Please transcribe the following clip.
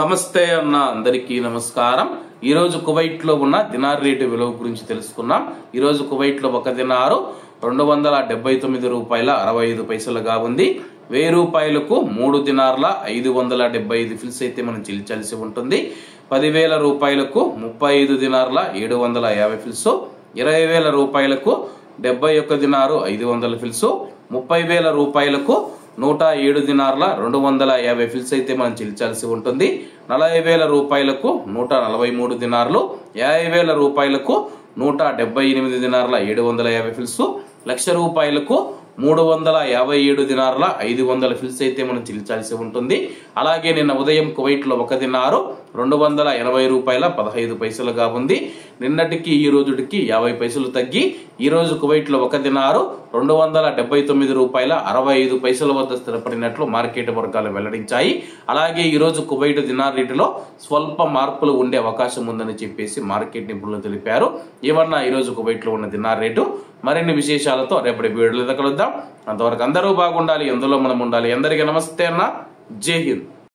నమస్తే అన్న అందరికీ నమస్కారం। ఈ రోజు కువైట్ లో ఉన్న దినార్ రేటు విలువ గురించి తెలుసుకున్నాం। ఈ రోజు కువైట్ లో ఒక దినారు 279 రూపాయల 65 పైసలుగా ఉంది। 1000 రూపాయలకు 3 దినార్ల 575 ఫిల్స్ అయితే మనం చెల్లించాల్సి ఉంటుంది। 10,000 రూపాయలకు 35 దినార్ల 750 ఫిల్స్, 20,000 రూపాయలకు 71 దినారు 500 ఫిల్స్, 30,000 రూపాయలకు 107 దినార్ల 250 ఫిల్స్ అయితే మనం చెల్లించాల్సి ఉంటుంది। 40,000 రూపాయలకు 143 దినార్లు, 50,000 రూపాయలకు 178 దినార్ల 750 ఫిల్స్, 1,00,000 రూపాయలకు 357 దినార్ల 500 ఫిల్స్ అయితే మనం చెల్లించాల్సి ఉంటుంది। అలాగే నిన్న ఉదయం కువైట్ లో ఒక దినారు 280 రూపాయల 15 పైసలుగా ఉంది। నిన్నటికి ఈ రోజుకి 50 పైసలు తగ్గి ఈ రోజు కువైట్ లో ఒక దినారు 279 రూపాయల 65 పైసల వద్ద స్థిరపడినట్లు మార్కెట్ వర్గాలు వెల్లడించాయి। అలాగే ఈ రోజు కువైట్ దినార్ రేటులో స్వల్ప మార్పులు ఉండే అవకాశం ఉందని చెప్పేసి మార్కెట్ నిపుణులు తెలిపారు। ఇవన్న ఈ రోజు కువైట్ లో ఉన్న దినార్ రేటు। మరిన్ని విశేషాలతో రేపటి వీడియోలో కలుద్దాం। అంతవరకు అందరూ బాగుండాలి, ఎందులో మనం ఉండాలి। అందరికీ నమస్తే అన్న, జై హింద్।